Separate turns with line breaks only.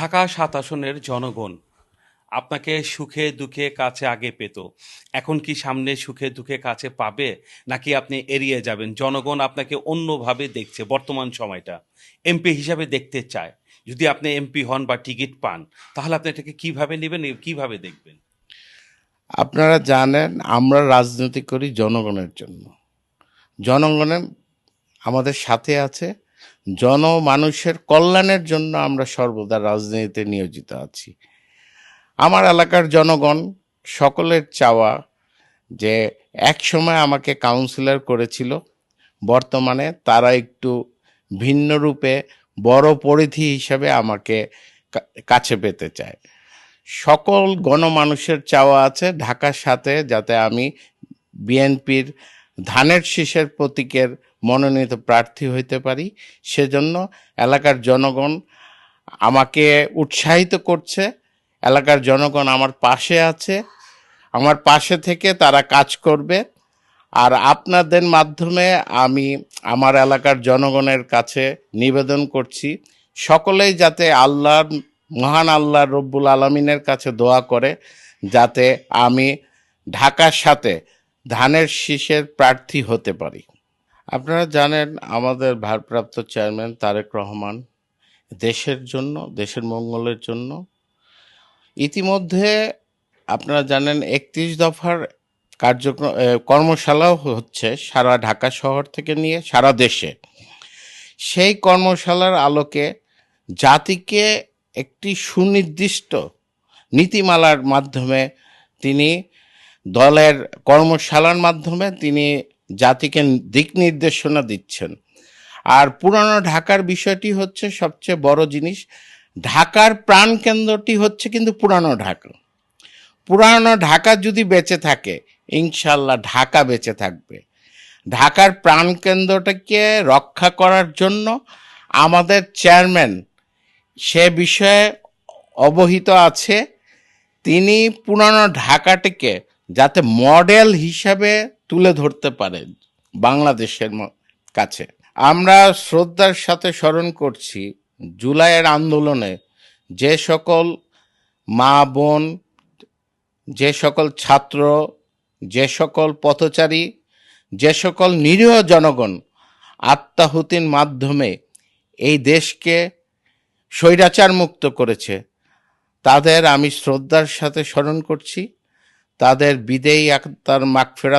ঢাকা ৭ আসনের জনগণ আপনাকে সুখে দুঃখে কাছে আগে পেত। এখন কি সামনে সুখে দুঃখে কাছে পাবে? নাকি আপনি এড়িয়ে যাবেন? জনগণ আপনাকে অন্যভাবে দেখছে বর্তমান সময়টা। এমপি হিসাবে দেখতে চায়। যদি আপনি এমপি হন বা টিকিট পান, তাহলে আপনি এটাকে কিভাবে নিবেন, কিভাবে দেখবেন?
আপনারা জানেন আমরা রাজনীতি করি জনগণের জন্য। জনগণের আমাদের সাথে আছে, জনমানুষের কল্যাণের জন্য আমরা সর্বদা রাজনীতিতে নিয়োজিত আছি। আমার এলাকার জনগণ সকলের চাওয়া যে একসময় আমাকে কাউন্সিলর করেছিল, বর্তমানে তারা একটু ভিন্ন রূপে বড় পরিধি হিসাবে আমাকে কাছে পেতে চায়। সকল গণমানুষের চাওয়া আছে ঢাকার সাথে যাতে আমি বিএনপির ধানের শীষের প্রতীকের মনোনীত প্রার্থী হইতে পারি। সেজন্য এলাকার জনগণ আমাকে উৎসাহিত করছে, এলাকার জনগণ আমার পাশে আছে, আমার পাশে থেকে তারা কাজ করবে। আর আপনাদের মাধ্যমে আমি আমার এলাকার জনগণের কাছে নিবেদন করছি, সকলেই যাতে আল্লাহর মহান আল্লাহ রব্বুল আলমিনের কাছে দোয়া করে যাতে আমি ঢাকার সাথে ধানের শীষের প্রার্থী হতে পারি। আপনারা জানেন আমাদের ভারপ্রাপ্ত চেয়ারম্যান তারেক রহমান দেশের জন্য, দেশের মঙ্গলের জন্য ইতিমধ্যে আপনারা জানেন 31 দফার কার্যক্রম কর্মশালাও হচ্ছে সারা ঢাকা শহর থেকে নিয়ে সারা দেশে। সেই কর্মশালার আলোকে জাতিকে একটি সুনির্দিষ্ট নীতিমালার মাধ্যমে তিনি দলের কর্মশালার মাধ্যমে তিনি জাতিকে দিক নির্দেশনা দিচ্ছেন। আর পুরানো ঢাকার বিষয়টি হচ্ছে সবচেয়ে বড় জিনিস। ঢাকার প্রাণকেন্দ্রটি হচ্ছে কিন্তু পুরানো ঢাকা। পুরানো ঢাকা যদি বেঁচে থাকে, ইনশাল্লাহ ঢাকা বেঁচে থাকবে। ঢাকার প্রাণকেন্দ্রটাকে রক্ষা করার জন্য আমাদের চেয়ারম্যান সে বিষয়ে অবহিত আছে। তিনি পুরানো ঢাকাটিকে যাতে মডেল হিসাবে তুলে ধরতে পারেন বাংলাদেশের কাছে। আমরা শ্রদ্ধার সাথে স্মরণ করছি জুলাইয়ের আন্দোলনে যে সকল মা বোন, যে সকল ছাত্র, যে সকল পথচারী, যে সকল নিরীহ জনগণ আত্মাহুতির মাধ্যমে এই দেশকে স্বৈরাচার মুক্ত করেছে, তাদের আমি শ্রদ্ধার সাথে স্মরণ করছি। তাদের বিদেয়ী আত্মার মাগফিরাত